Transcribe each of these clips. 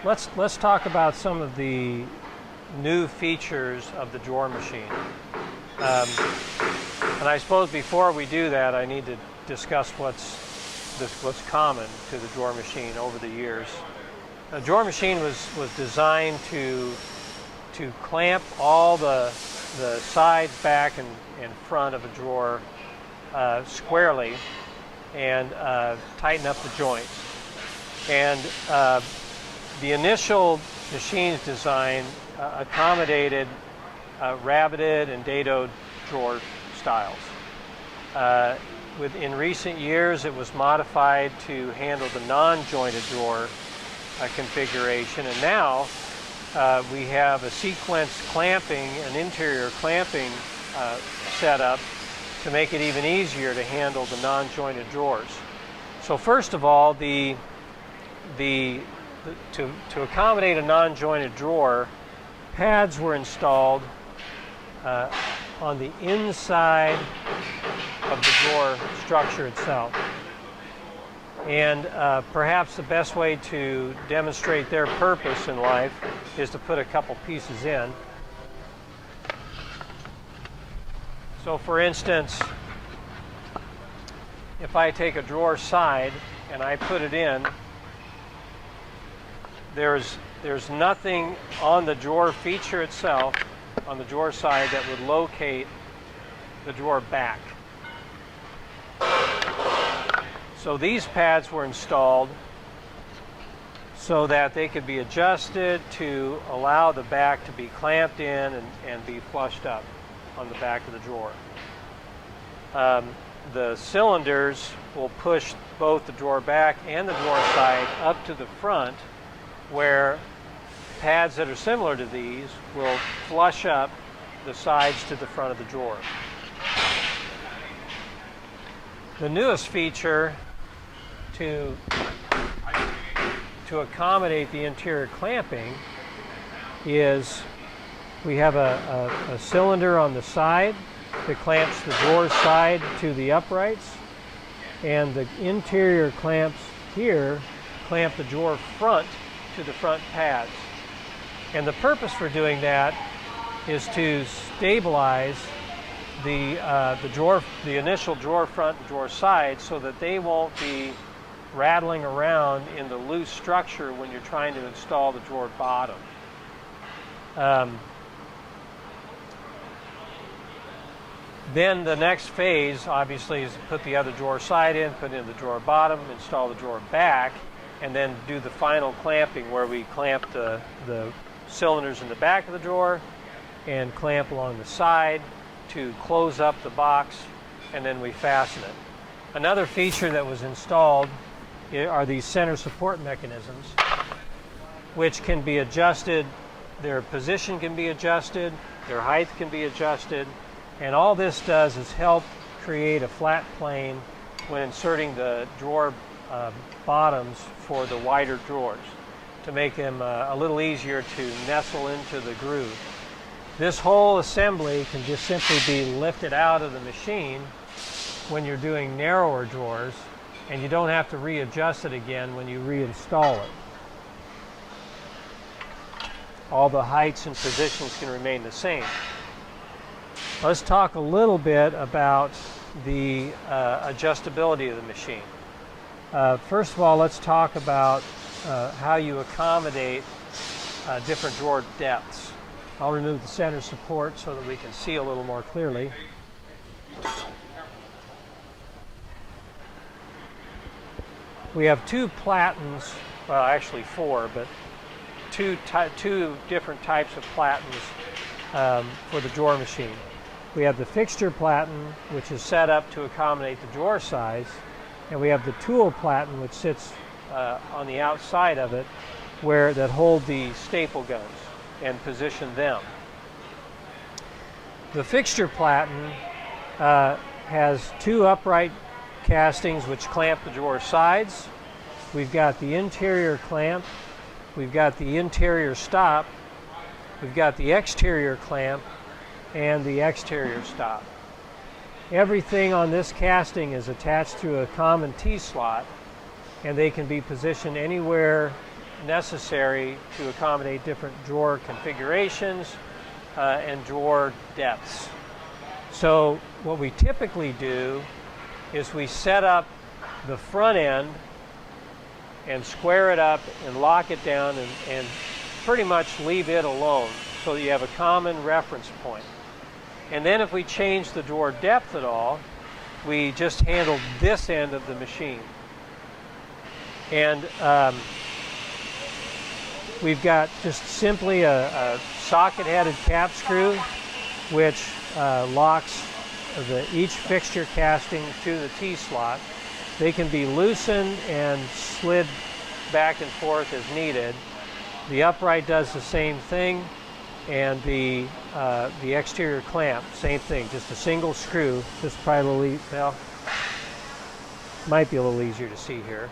let's talk about some of the new features of the drawer machine. And I suppose before we do that, I need to discuss what's common to the drawer machine over the years. The drawer machine was designed to clamp all the sides, back, and front of a drawer squarely and tighten up the joints. And the initial machine's design accommodated rabbited and dadoed drawer styles. In recent years, it was modified to handle the non-jointed drawer configuration, and now we have a sequence clamping, an interior clamping setup to make it even easier to handle the non-jointed drawers. So first of all, to accommodate a non-jointed drawer, pads were installed on the inside of the drawer structure itself. And perhaps the best way to demonstrate their purpose in life is to put a couple pieces in. So for instance, if I take a drawer side and I put it in, there's nothing on the drawer feature itself, on the drawer side, that would locate the drawer back. So these pads were installed so that they could be adjusted to allow the back to be clamped in and be flushed up on the back of the drawer. The cylinders will push both the drawer back and the drawer side up to the front, where pads that are similar to these will flush up the sides to the front of the drawer. The newest feature to accommodate the interior clamping is we have a cylinder on the side that clamps the drawer side to the uprights, and the interior clamps here clamp the drawer front to the front pads. And the purpose for doing that is to stabilize the initial drawer front and drawer side so that they won't be rattling around in the loose structure when you're trying to install the drawer bottom. Then the next phase, obviously, is to put the other drawer side in, put in the drawer bottom, install the drawer back, and then do the final clamping where we clamp the cylinders in the back of the drawer and clamp along the side to close up the box, and then we fasten it. Another feature that was installed are these center support mechanisms, which can be adjusted. Their position can be adjusted, their height can be adjusted, and all this does is help create a flat plane when inserting the drawer bottoms for the wider drawers to make them a little easier to nestle into the groove. This whole assembly can just simply be lifted out of the machine when you're doing narrower drawers, and you don't have to readjust it again when you reinstall it. All the heights and positions can remain the same. Let's talk a little bit about the adjustability of the machine. First of all, let's talk about how you accommodate different drawer depths. I'll remove the center support so that we can see a little more clearly. We have two platens, well actually four, but two different types of platens for the drawer machine. We have the fixture platen, which is set up to accommodate the drawer size, and we have the tool platen, which sits on the outside of it, that hold the staple guns and position them. The fixture platen has two upright castings which clamp the drawer sides. We've got the interior clamp, we've got the interior stop, we've got the exterior clamp, and the exterior stop. Everything on this casting is attached to a common T-slot, and they can be positioned anywhere necessary to accommodate different drawer configurations and drawer depths. So what we typically do is we set up the front end and square it up and lock it down and pretty much leave it alone so that you have a common reference point. And then if we change the drawer depth at all, we just handle this end of the machine. And we've got just simply a socket-headed cap screw which locks each fixture casting to the T-slot. They can be loosened and slid back and forth as needed. The upright does the same thing, and the exterior clamp, same thing, just a single screw. Just probably, well, might be a little easier to see here.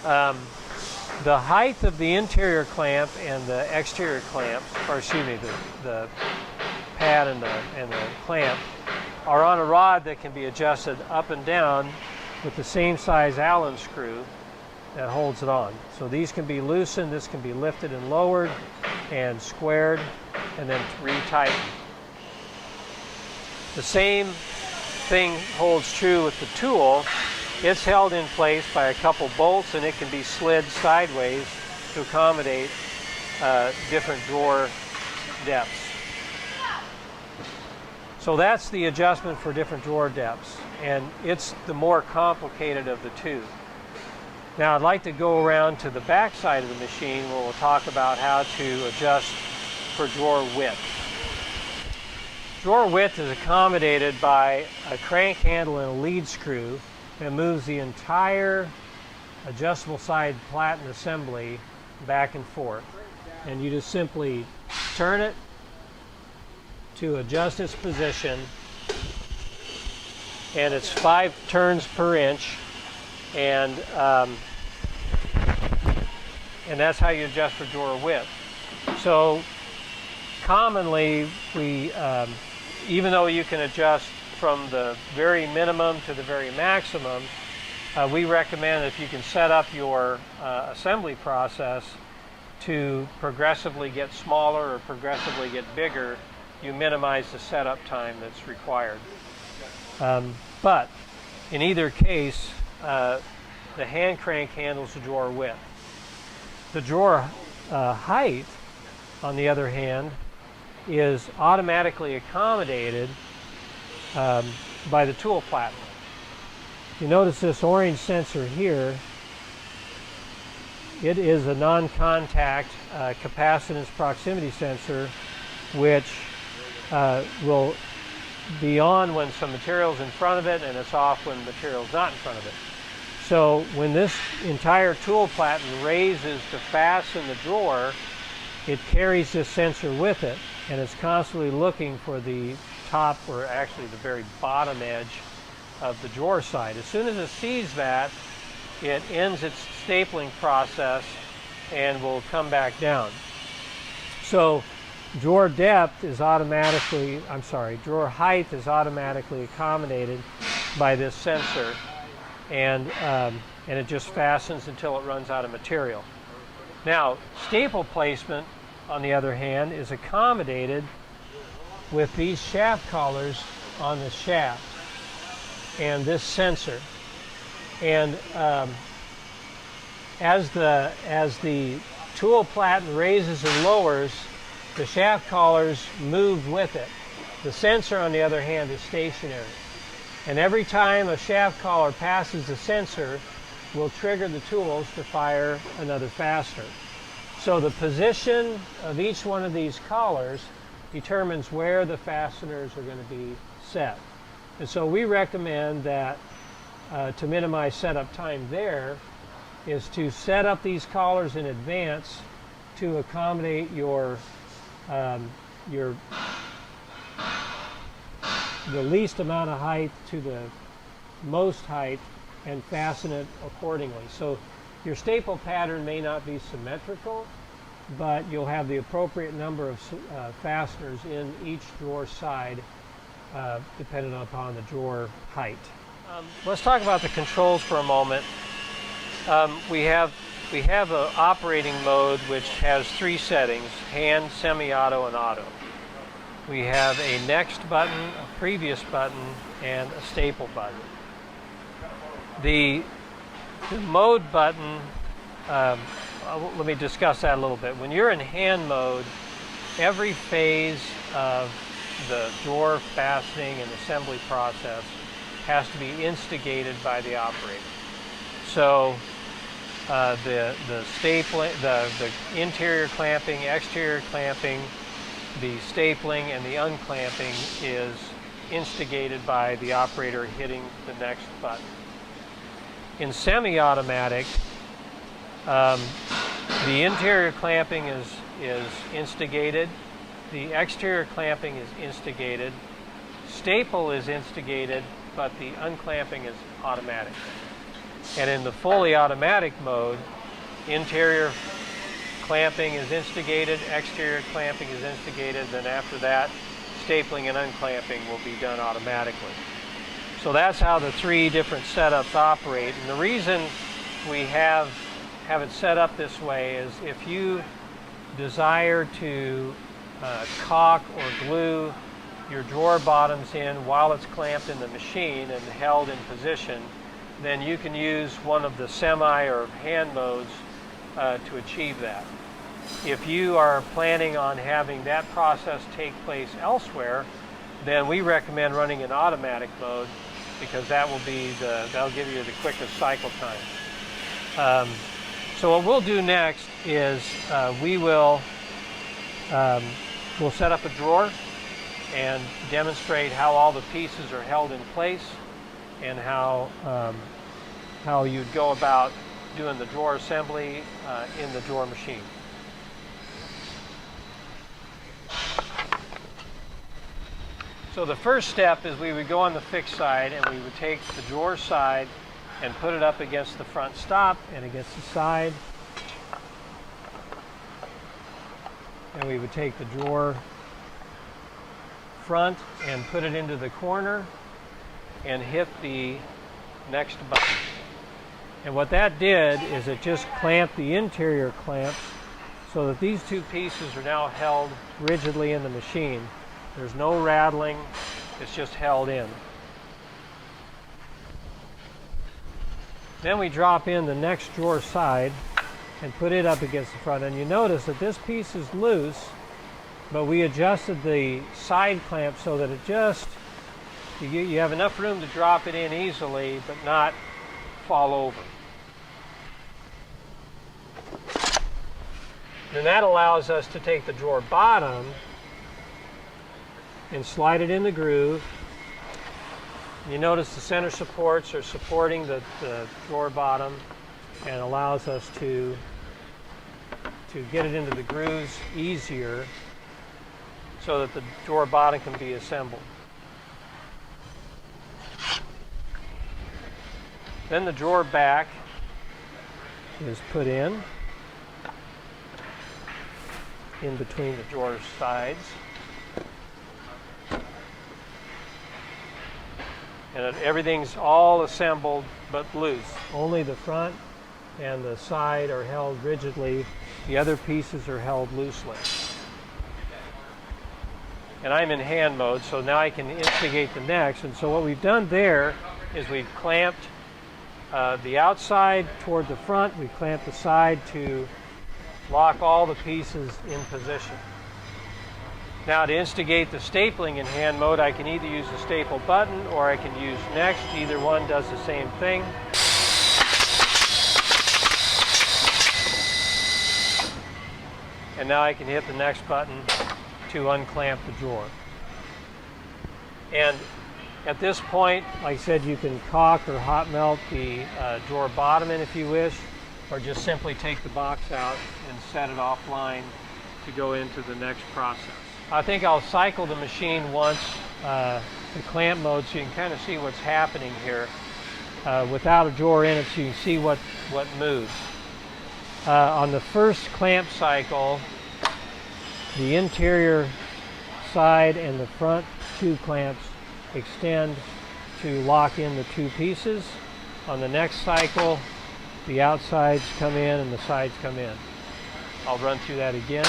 The height of the interior clamp and the exterior clamps, or excuse me, the pad and the clamp, are on a rod that can be adjusted up and down with the same size Allen screw that holds it on. So these can be loosened, this can be lifted and lowered and squared and then retightened. The same thing holds true with the tool. It's held in place by a couple bolts and it can be slid sideways to accommodate different drawer depths. So that's the adjustment for different drawer depths, and it's the more complicated of the two. Now I'd like to go around to the back side of the machine where we'll talk about how to adjust for drawer width. Drawer width is accommodated by a crank handle and a lead screw that moves the entire adjustable side platen assembly back and forth. And you just simply turn it to adjust its position, and it's 5 turns per inch, and that's how you adjust for drawer width. So commonly we, even though you can adjust from the very minimum to the very maximum, we recommend if you can set up your assembly process to progressively get smaller or progressively get bigger, you minimize the setup time that's required. But in either case, the hand crank handles the drawer width. The drawer height, on the other hand, is automatically accommodated by the tool platen. You notice this orange sensor here. It is a non-contact capacitance proximity sensor, which will be on when some material's in front of it, and it's off when material's not in front of it. So when this entire tool platen raises to fasten the drawer, it carries this sensor with it, and it's constantly looking for the top, or actually the very bottom edge of the drawer side. As soon as it sees that, it ends its stapling process and will come back down. So drawer depth is automatically, drawer height is automatically accommodated by this sensor, and it just fastens until it runs out of material. Now, staple placement, on the other hand, is accommodated with these shaft collars on the shaft and this sensor. And as the tool platen raises and lowers, the shaft collars move with it. The sensor, on the other hand, is stationary. And every time a shaft collar passes the sensor, will trigger the tools to fire another fastener. So the position of each one of these collars determines where the fasteners are going to be set. And so we recommend that to minimize setup time there is to set up these collars in advance to accommodate the least amount of height to the most height, and fasten it accordingly. So your staple pattern may not be symmetrical, but you'll have the appropriate number of fasteners in each drawer side, depending upon the drawer height. Let's talk about the controls for a moment. We have we have an operating mode which has 3 settings: hand, semi-auto, and auto. We have a next button, a previous button, and a staple button. The mode button, let me discuss that a little bit. When you're in hand mode, every phase of the drawer fastening and assembly process has to be instigated by the operator. So the stapling, the interior clamping, exterior clamping, the stapling, and the unclamping is instigated by the operator hitting the next button. In semi-automatic, the interior clamping is instigated, the exterior clamping is instigated, staple is instigated, but the unclamping is automatic. And in the fully automatic mode, interior clamping is instigated, exterior clamping is instigated, then after that, stapling and unclamping will be done automatically. So that's how the 3 different setups operate. And the reason we have it set up this way is if you desire to caulk or glue your drawer bottoms in while it's clamped in the machine and held in position, then you can use one of the semi or hand modes to achieve that. If you are planning on having that process take place elsewhere, then we recommend running in automatic mode, because that'll give you the quickest cycle time. So what we'll do next is we'll set up a drawer and demonstrate how all the pieces are held in place and how you'd go about doing the drawer assembly in the drawer machine. So the first step is we would go on the fixed side and we would take the drawer side and put it up against the front stop and against the side. And we would take the drawer front and put it into the corner and hit the next button. And what that did is it just clamped the interior clamps so that these 2 pieces are now held rigidly in the machine. There's no rattling, it's just held in. Then we drop in the next drawer side and put it up against the front. And you notice that this piece is loose, but we adjusted the side clamp so that it just, you have enough room to drop it in easily, but not fall over. And that allows us to take the drawer bottom and slide it in the groove. You notice the center supports are supporting the drawer bottom and allows us to get it into the grooves easier so that the drawer bottom can be assembled. Then the drawer back is put in between the drawer sides. And everything's all assembled but loose. Only the front and the side are held rigidly. The other pieces are held loosely. And I'm in hand mode, so now I can instigate the next. And so what we've done there is we've clamped the outside toward the front. We've clamped the side to lock all the pieces in position. Now to instigate the stapling in hand mode, I can either use the staple button or I can use next. Either one does the same thing. And now I can hit the next button to unclamp the drawer. And at this point, like I said, you can caulk or hot melt the drawer bottom in if you wish, or just simply take the box out and set it offline to go into the next process. I think I'll cycle the machine once, the clamp mode, so you can kind of see what's happening here without a drawer in it, so you can see what moves. On the first clamp cycle, the interior side and the front 2 clamps extend to lock in the 2 pieces. On the next cycle, the outsides come in and the sides come in. I'll run through that again.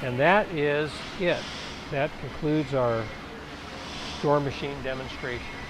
And that is it. That concludes our drawer machine demonstration.